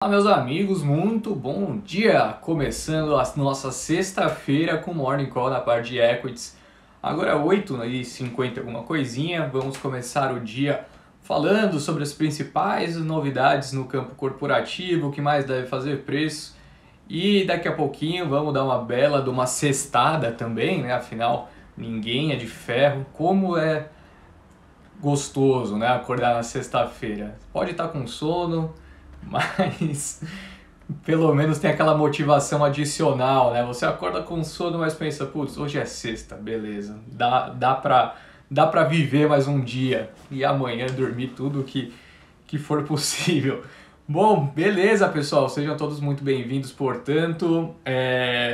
Olá, meus amigos, muito bom dia! Começando a nossa sexta-feira com Morning Call na parte de Equities. Agora 8h50 alguma coisinha, vamos começar o dia falando sobre as principais novidades no campo corporativo, o que mais deve fazer preço. E daqui a pouquinho vamos dar uma bela de uma sextada também, né? Afinal, ninguém é de ferro. Como é gostoso, né? Acordar na sexta-feira. Pode estar com sono, mas pelo menos tem aquela motivação adicional, né? Você acorda com sono, mas pensa, putz, hoje é sexta, beleza, dá pra viver mais um dia e amanhã dormir tudo que for possível. Bom, beleza, pessoal, sejam todos muito bem-vindos, portanto,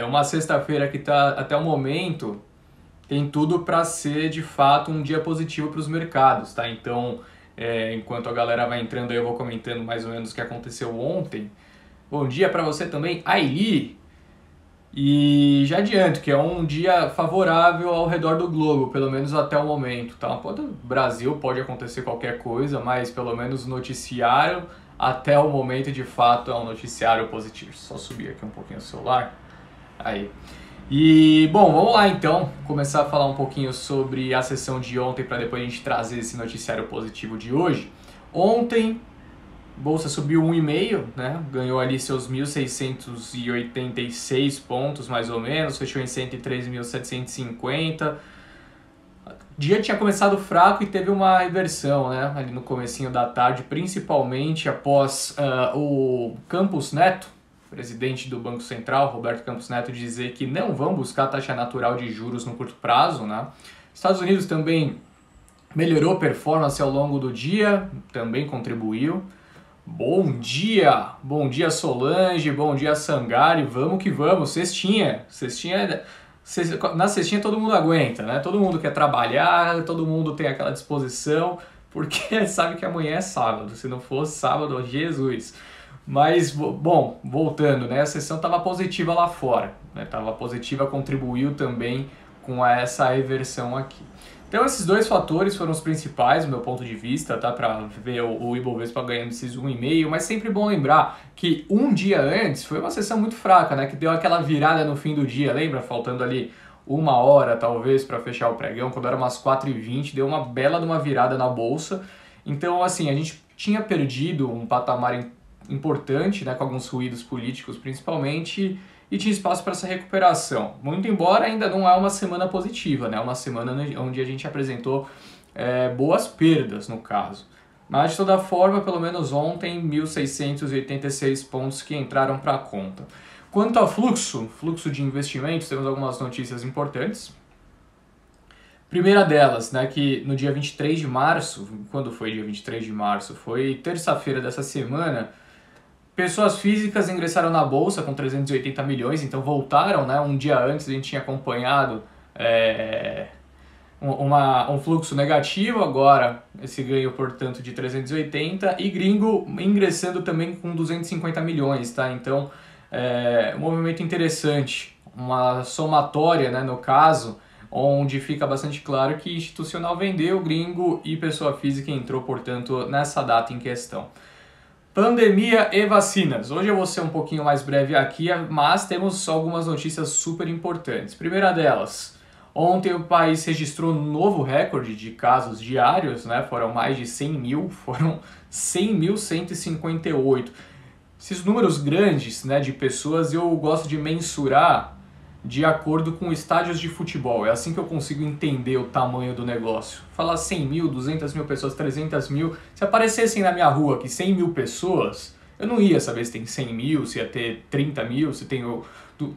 uma sexta-feira que tá, até o momento, tem tudo para ser, de fato, um dia positivo para os mercados, tá? Então, enquanto a galera vai entrando aí, eu vou comentando mais ou menos o que aconteceu ontem. Bom dia para você também, Aili! E já adianto que é um dia favorável ao redor do globo, pelo menos até o momento, tá? No Brasil pode acontecer qualquer coisa, mas pelo menos o noticiário, até o momento, de fato, é um noticiário positivo. Só subir aqui um pouquinho o celular. Aí. E, bom, vamos lá então, começar a falar um pouquinho sobre a sessão de ontem para depois a gente trazer esse noticiário positivo de hoje. Ontem, Bolsa subiu 1,5, né? Ganhou ali seus 1.686 pontos, mais ou menos, fechou em 103.750. O dia tinha começado fraco e teve uma reversão, né? Ali no comecinho da tarde, principalmente após o Campos Neto, presidente do Banco Central, Roberto Campos Neto, dizer que não vão buscar taxa natural de juros no curto prazo, né? Estados Unidos também melhorou a performance ao longo do dia, também contribuiu. Bom dia Solange, bom dia Sangari, vamos que vamos, sextinha, na cestinha todo mundo aguenta, né? Todo mundo quer trabalhar, todo mundo tem aquela disposição, porque sabe que amanhã é sábado, se não fosse sábado, Jesus. Mas, bom, voltando, né? A sessão estava positiva lá fora, né? Estava positiva, contribuiu também com essa reversão aqui. Então, esses dois fatores foram os principais, do meu ponto de vista, tá? Para ver o Ibovespa ganhando esses 1,5, mas sempre bom lembrar que um dia antes foi uma sessão muito fraca, né? Que deu aquela virada no fim do dia, lembra? Faltando ali uma hora, talvez, para fechar o pregão, quando era umas 4h20, deu uma bela de uma virada na bolsa. Então, assim, a gente tinha perdido um patamar importante, né, com alguns ruídos políticos principalmente, e tinha espaço para essa recuperação. Muito embora ainda não é uma semana positiva, né, uma semana onde a gente apresentou boas perdas no caso. Mas de toda forma, pelo menos ontem, 1.686 pontos que entraram para a conta. Quanto ao fluxo de investimentos, temos algumas notícias importantes. Primeira delas, né, que no dia 23 de março, quando foi dia 23 de março? Foi terça-feira dessa semana. Pessoas físicas ingressaram na Bolsa com 380 milhões, então voltaram, né? Um dia antes a gente tinha acompanhado um fluxo negativo, agora esse ganho, portanto, de 380, e gringo ingressando também com 250 milhões, tá? Então, um movimento interessante, uma somatória, né, no caso, onde fica bastante claro que institucional vendeu, gringo e pessoa física entrou, portanto, nessa data em questão. Pandemia e vacinas. Hoje eu vou ser um pouquinho mais breve aqui, mas temos algumas notícias super importantes. Primeira delas, ontem o país registrou um novo recorde de casos diários, né? Foram mais de 100 mil, foram 100.158. Esses números grandes, né, de pessoas eu gosto de mensurar de acordo com estádios de futebol. É assim que eu consigo entender o tamanho do negócio. Falar 100 mil, 200 mil pessoas, 300 mil. Se aparecessem na minha rua aqui 100 mil pessoas, eu não ia saber se tem 100 mil, se ia ter 30 mil, se tem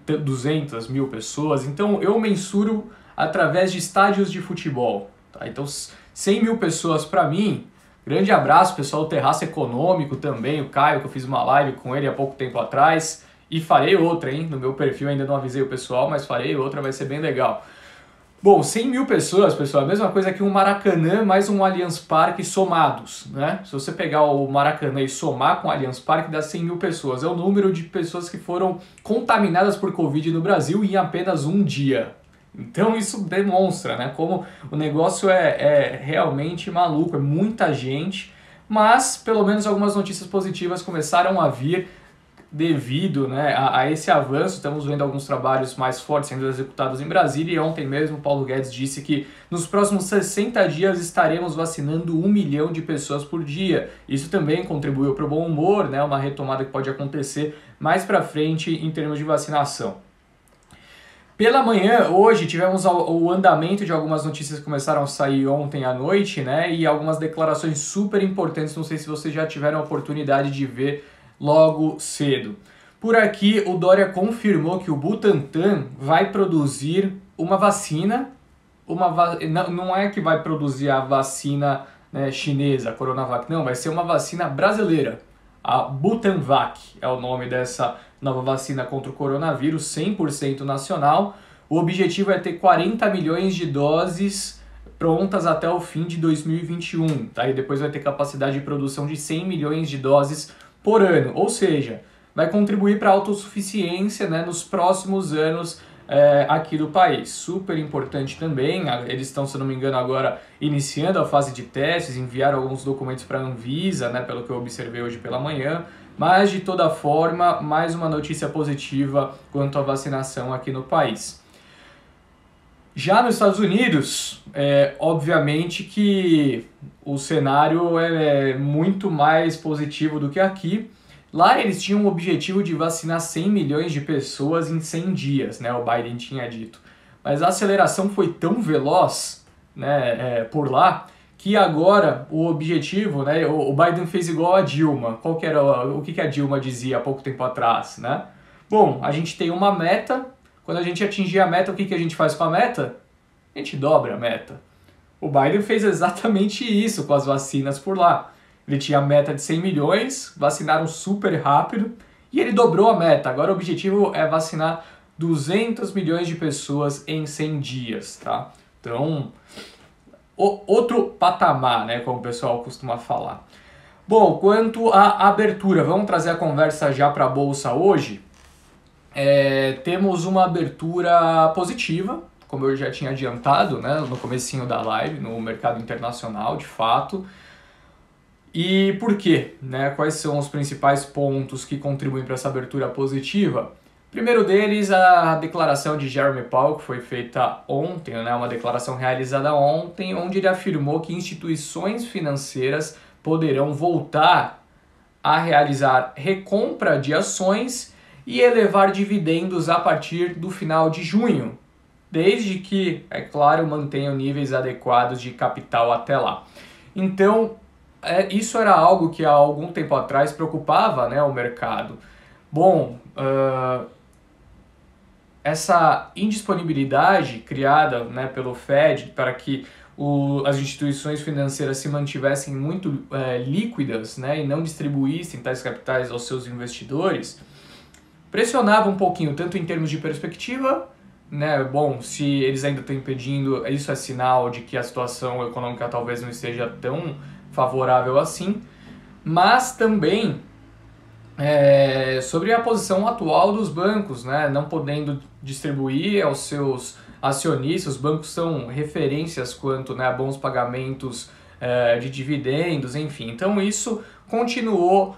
200 mil pessoas. Então eu mensuro através de estádios de futebol. Tá? Então 100 mil pessoas para mim. Grande abraço, pessoal do Terraço Econômico também, o Caio, que eu fiz uma live com ele há pouco tempo atrás. E farei outra, hein? No meu perfil ainda não avisei o pessoal, mas farei outra, vai ser bem legal. Bom, 100 mil pessoas, pessoal, é a mesma coisa que um Maracanã mais um Allianz Parque somados, né? Se você pegar o Maracanã e somar com o Allianz Parque, dá 100 mil pessoas. É o número de pessoas que foram contaminadas por Covid no Brasil em apenas um dia. Então isso demonstra, né, como o negócio é realmente maluco, é muita gente. mas pelo menos algumas notícias positivas começaram a vir devido, né, a esse avanço. Estamos vendo alguns trabalhos mais fortes sendo executados em Brasília, e ontem mesmo Paulo Guedes disse que nos próximos 60 dias estaremos vacinando 1 milhão de pessoas por dia. Isso também contribuiu para o bom humor, né, uma retomada que pode acontecer mais para frente em termos de vacinação. Pela manhã, hoje, tivemos o andamento de algumas notícias que começaram a sair ontem à noite, né, e algumas declarações super importantes, não sei se vocês já tiveram a oportunidade de ver logo cedo. Por aqui, o Dória confirmou que o Butantan vai produzir uma vacina, não é que vai produzir a vacina, né, chinesa, a Coronavac, não, vai ser uma vacina brasileira. A Butanvac é o nome dessa nova vacina contra o coronavírus, 100% nacional. O objetivo é ter 40 milhões de doses prontas até o fim de 2021, tá? E depois vai ter capacidade de produção de 100 milhões de doses por ano, ou seja, vai contribuir para a autossuficiência, né, nos próximos anos aqui do país. Super importante também, eles estão, se não me engano, agora iniciando a fase de testes, enviaram alguns documentos para a Anvisa, né, pelo que eu observei hoje pela manhã, mas de toda forma, mais uma notícia positiva quanto à vacinação aqui no país. Já nos Estados Unidos, obviamente que o cenário é muito mais positivo do que aqui. Lá eles tinham o objetivo de vacinar 100 milhões de pessoas em 100 dias, né? O Biden tinha dito. Mas a aceleração foi tão veloz, né, por lá, que agora o objetivo, né, o Biden fez igual a Dilma. Qual que era o que a Dilma dizia há pouco tempo atrás, né? Bom, a gente tem uma meta. Quando a gente atingir a meta, o que a gente faz com a meta? A gente dobra a meta. O Biden fez exatamente isso com as vacinas por lá. Ele tinha a meta de 100 milhões, vacinaram super rápido e ele dobrou a meta. Agora o objetivo é vacinar 200 milhões de pessoas em 100 dias, tá? Então, outro patamar, né, como o pessoal costuma falar. Bom, quanto à abertura, vamos trazer a conversa já para a Bolsa hoje. Temos uma abertura positiva, como eu já tinha adiantado, né, no comecinho da live, no mercado internacional, de fato. E por quê? Né? Quais são os principais pontos que contribuem para essa abertura positiva? Primeiro deles, a declaração de Jeremy Powell, que foi feita ontem, né, uma declaração realizada ontem, onde ele afirmou que instituições financeiras poderão voltar a realizar recompra de ações e elevar dividendos a partir do final de junho, desde que, é claro, mantenham níveis adequados de capital até lá. Então, isso era algo que há algum tempo atrás preocupava, né, o mercado. Bom, essa indisponibilidade criada, né, pelo Fed para que as instituições financeiras se mantivessem muito líquidas, né, e não distribuíssem tais capitais aos seus investidores, pressionava um pouquinho, tanto em termos de perspectiva, né, bom, se eles ainda estão impedindo, isso é sinal de que a situação econômica talvez não esteja tão favorável assim, mas também sobre a posição atual dos bancos, né, não podendo distribuir aos seus acionistas. Os bancos são referências quanto, né, a bons pagamentos de dividendos, enfim. Então isso continuou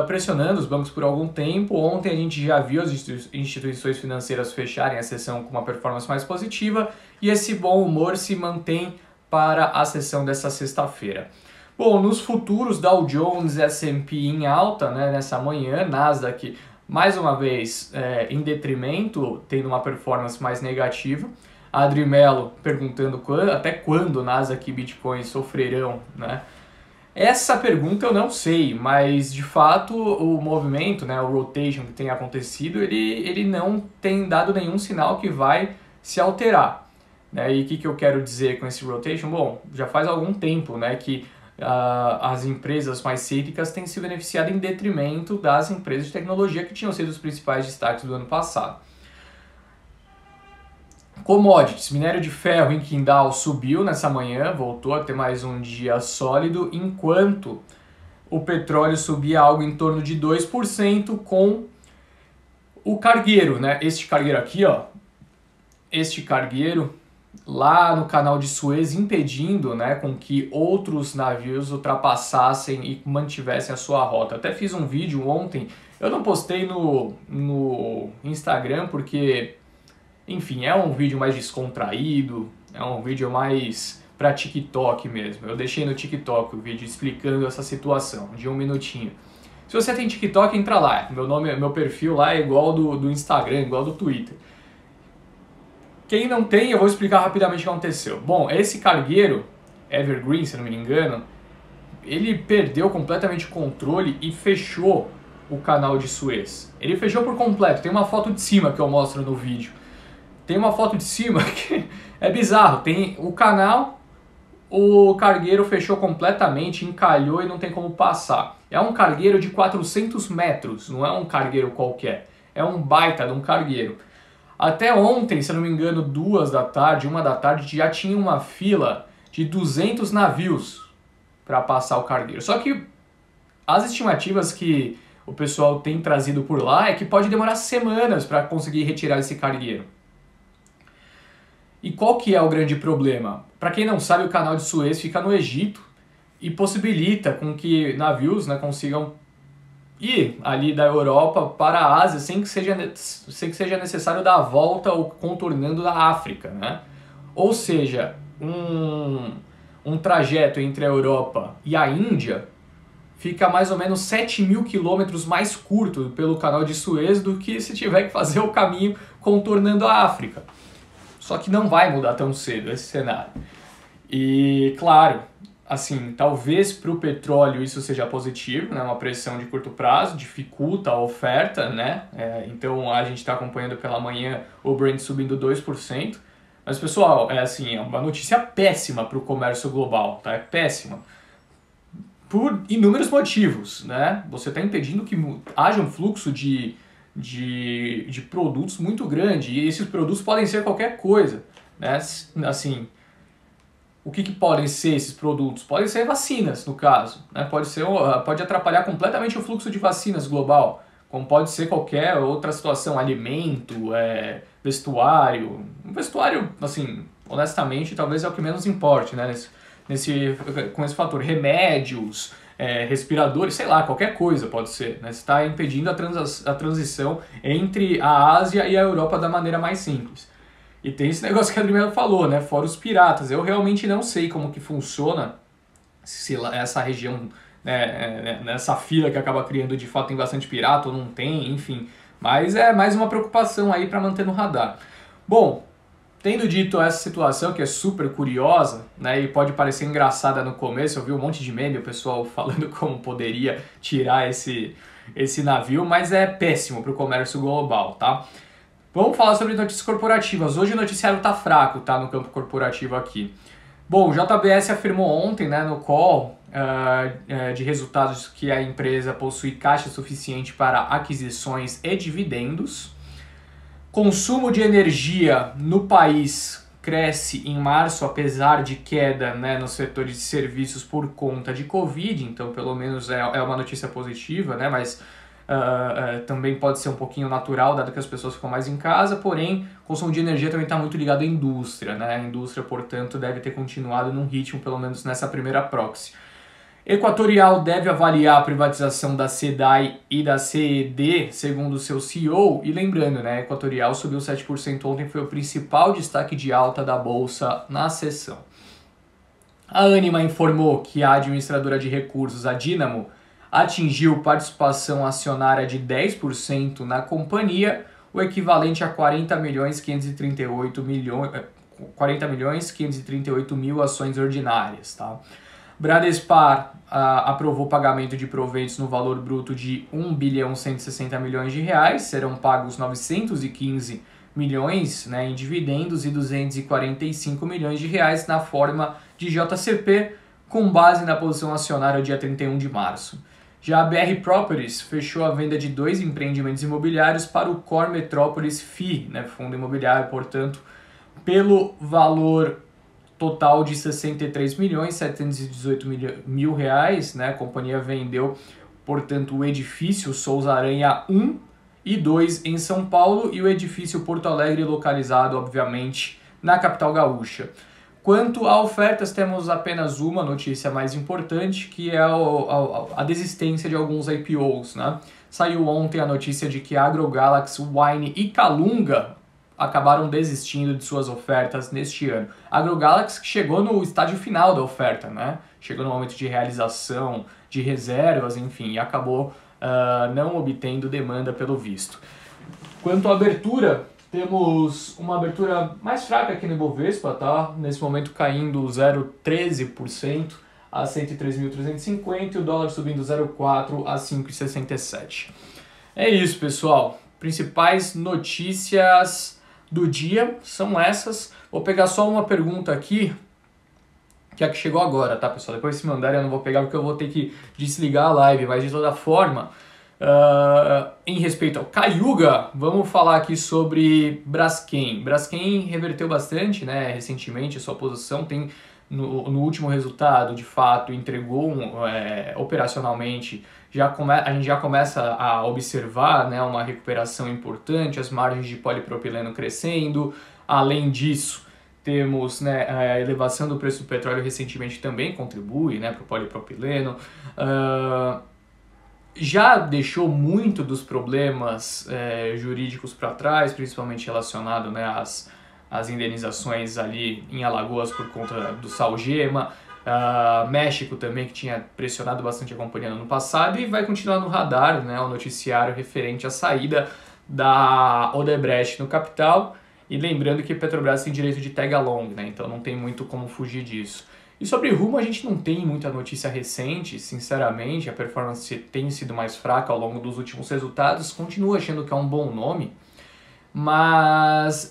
pressionando os bancos por algum tempo. Ontem a gente já viu as instituições financeiras fecharem a sessão com uma performance mais positiva e esse bom humor se mantém para a sessão dessa sexta-feira. Bom, nos futuros, Dow Jones e S&P em alta, né, nessa manhã, Nasdaq mais uma vez em detrimento, tendo uma performance mais negativa. A Adri Mello perguntando até quando Nasdaq e Bitcoin sofrerão, né? Essa pergunta eu não sei, mas de fato o movimento, né, o rotation que tem acontecido, ele não tem dado nenhum sinal que vai se alterar, né? E o que eu quero dizer com esse rotation? Bom, já faz algum tempo, né, que as empresas mais cíclicas têm se beneficiado em detrimento das empresas de tecnologia que tinham sido os principais destaques do ano passado. Commodities, minério de ferro em Qingdao subiu nessa manhã, voltou a ter mais um dia sólido, enquanto o petróleo subia algo em torno de 2% com o cargueiro, né? Este cargueiro aqui, ó, este cargueiro lá no canal de Suez, impedindo, né, com que outros navios ultrapassassem e mantivessem a sua rota. Até fiz um vídeo ontem, eu não postei no Instagram porque, enfim, é um vídeo mais descontraído, é um vídeo mais para TikTok mesmo. Eu deixei no TikTok o vídeo explicando essa situação, de 1 minutinho. Se você tem TikTok, entra lá. Meu perfil lá é igual do Instagram, igual do Twitter. Quem não tem, eu vou explicar rapidamente o que aconteceu. Bom, esse cargueiro, Evergreen, se não me engano, ele perdeu completamente o controle e fechou o canal de Suez. Ele fechou por completo. Tem uma foto de cima que eu mostro no vídeo. Tem uma foto de cima que é bizarro. Tem o canal, o cargueiro fechou completamente, encalhou e não tem como passar. É um cargueiro de 400 metros, não é um cargueiro qualquer. É um baita de um cargueiro. Até ontem, se eu não me engano, 2 da tarde, 1 da tarde, já tinha uma fila de 200 navios para passar o cargueiro. Só que as estimativas que o pessoal tem trazido por lá é que pode demorar semanas para conseguir retirar esse cargueiro. E qual que é o grande problema? Para quem não sabe, o canal de Suez fica no Egito e possibilita com que navios, né, consigam ir ali da Europa para a Ásia sem que seja necessário dar a volta ou contornando da África, né? Ou seja, um trajeto entre a Europa e a Índia fica mais ou menos 7.000 quilômetros mais curto pelo canal de Suez do que se tiver que fazer o caminho contornando a África. Só que não vai mudar tão cedo esse cenário. E, claro, assim, talvez para o petróleo isso seja positivo, né? Uma pressão de curto prazo, dificulta a oferta, né? Então a gente está acompanhando pela manhã o Brent subindo 2%. Mas, pessoal, é uma notícia péssima para o comércio global, tá? É péssima. Por inúmeros motivos, né? Você está impedindo que haja um fluxo de produtos muito grande, e esses produtos podem ser qualquer coisa, né? Assim, o que podem ser esses produtos? Podem ser vacinas, no caso, né? Pode atrapalhar completamente o fluxo de vacinas global, como pode ser qualquer outra situação, alimento, vestuário. Vestuário, assim, honestamente, talvez é o que menos importe, né? Com esse fator, remédios, respiradores, sei lá, qualquer coisa pode ser, né? Você está impedindo a transição entre a Ásia e a Europa da maneira mais simples. E tem esse negócio que a Adriana falou, né? Fora os piratas. Eu realmente não sei como que funciona se essa região, né, nessa fila que acaba criando, de fato tem bastante pirata ou não tem, enfim. Mas é mais uma preocupação aí para manter no radar. Bom, tendo dito essa situação que é super curiosa, né, e pode parecer engraçada no começo, eu vi um monte de meme, o pessoal falando como poderia tirar esse navio, mas é péssimo para o comércio global, tá? Vamos falar sobre notícias corporativas. Hoje o noticiário tá fraco, tá, no campo corporativo aqui. Bom, o JBS afirmou ontem, né, no call de resultados, que a empresa possui caixa suficiente para aquisições e dividendos. Consumo de energia no país cresce em março, apesar de queda, né, no setor de serviços por conta de Covid, então pelo menos é uma notícia positiva, né, mas também pode ser um pouquinho natural, dado que as pessoas ficam mais em casa, porém, o consumo de energia também está muito ligado à indústria, né? A indústria, portanto, deve ter continuado num ritmo, pelo menos nessa primeira proxy. Equatorial deve avaliar a privatização da SEDAI e da CED, segundo o seu CEO, e lembrando, né, Equatorial subiu 7% ontem, foi o principal destaque de alta da Bolsa na sessão. A Ânima informou que a administradora de recursos, a Dínamo, atingiu participação acionária de 10% na companhia, o equivalente a 40.538 mil ações ordinárias. Tá? Bradespar aprovou pagamento de proventos no valor bruto de 1.160 bilhões de reais, serão pagos 915 milhões, né, em dividendos e 245 milhões de reais na forma de JCP, com base na posição acionária dia 31 de março. Já a BR Properties fechou a venda de 2 empreendimentos imobiliários para o Core Metrópolis FI, né, fundo imobiliário, portanto, pelo valor total de 63.718 mil reais, né, a companhia vendeu, portanto, o edifício Souza Aranha 1 e 2 em São Paulo e o edifício Porto Alegre, localizado, obviamente, na capital gaúcha. Quanto a ofertas, temos apenas uma notícia mais importante, que é a desistência de alguns IPOs, né? Saiu ontem a notícia de que AgroGalaxy, Wine e Calunga acabaram desistindo de suas ofertas neste ano. AgroGalaxy chegou no estágio final da oferta, né? Chegou no momento de realização, de reservas, enfim, e acabou não obtendo demanda pelo visto. Quanto à abertura, temos uma abertura mais fraca aqui no Ibovespa, tá? Nesse momento caindo 0,13% a 103.350 e o dólar subindo 0,4% a 5,67. É isso, pessoal. Principais notícias do dia são essas. Vou pegar só uma pergunta aqui, que é a que chegou agora, tá, pessoal? Depois se mandarem eu não vou pegar porque eu vou ter que desligar a live, mas de toda forma... em respeito ao Cayuga, vamos falar aqui sobre Braskem. Braskem reverteu bastante, né, recentemente a sua posição, tem no último resultado, de fato, entregou operacionalmente, a gente já começa a observar, né, uma recuperação importante, as margens de polipropileno crescendo. Além disso, temos, né, a elevação do preço do petróleo recentemente também contribui, né, para o polipropileno. Já deixou muito dos problemas jurídicos para trás, principalmente relacionado, né, às indenizações ali em Alagoas por conta do Salgema, México também, que tinha pressionado bastante a companhia no ano passado, e vai continuar no radar, né, o noticiário referente à saída da Odebrecht no capital, e lembrando que Petrobras tem direito de tag along, né, então não tem muito como fugir disso. E sobre Rumo, a gente não tem muita notícia recente, sinceramente, a performance tem sido mais fraca ao longo dos últimos resultados, continuo achando que é um bom nome, mas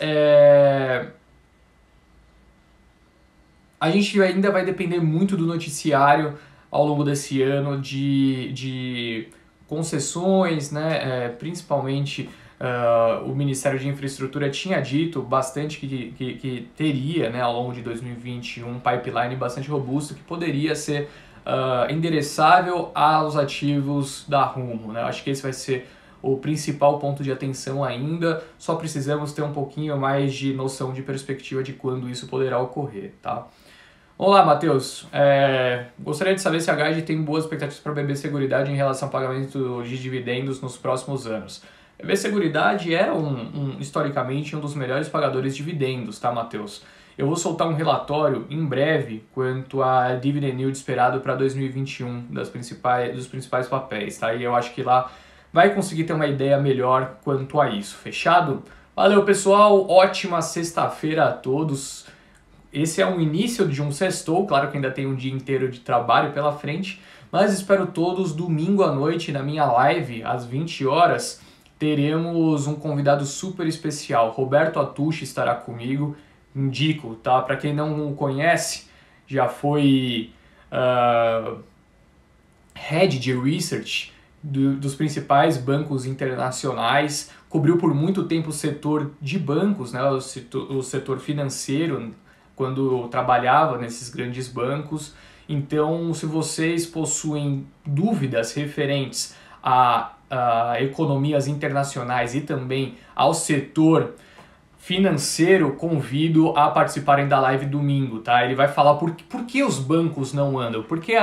a gente ainda vai depender muito do noticiário ao longo desse ano de concessões, né, principalmente... o Ministério de Infraestrutura tinha dito bastante que teria, né, ao longo de 2020 um pipeline bastante robusto que poderia ser endereçável aos ativos da Rumo, né? Acho que esse vai ser o principal ponto de atenção ainda, só precisamos ter um pouquinho mais de noção de perspectiva de quando isso poderá ocorrer, tá? Olá, Matheus. Gostaria de saber se a Guide tem boas expectativas para a BB Seguridade em relação ao pagamento de dividendos nos próximos anos. BB Seguridade é historicamente um dos melhores pagadores de dividendos, tá, Matheus? Eu vou soltar um relatório em breve quanto a dividend yield esperado para 2021 dos principais papéis, tá? E eu acho que lá vai conseguir ter uma ideia melhor quanto a isso. Fechado? Valeu, pessoal. Ótima sexta-feira a todos. Esse é o início de um sextou, claro que ainda tem um dia inteiro de trabalho pela frente, mas espero todos domingo à noite na minha live, às 20 horas, teremos um convidado super especial. Roberto Atushi estará comigo, indico, tá? Para quem não o conhece, já foi Head de Research dos principais bancos internacionais, cobriu por muito tempo o setor de bancos, né? o setor financeiro, quando trabalhava nesses grandes bancos. Então, se vocês possuem dúvidas referentes a economias internacionais e também ao setor financeiro, convido a participarem da live domingo, tá? Ele vai falar por que os bancos não andam, por que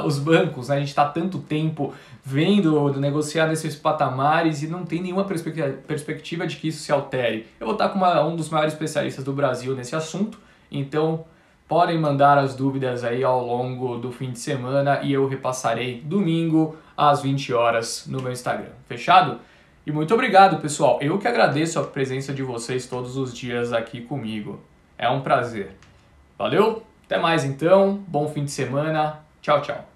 os bancos, né, a gente está tanto tempo vendo negociar nesses patamares e não tem nenhuma perspectiva de que isso se altere. Eu vou estar com um dos maiores especialistas do Brasil nesse assunto, então podem mandar as dúvidas aí ao longo do fim de semana e eu repassarei domingo às 20 horas no meu Instagram. Fechado? E muito obrigado, pessoal. Eu que agradeço a presença de vocês todos os dias aqui comigo. É um prazer. Valeu? Até mais então. Bom fim de semana. Tchau, tchau.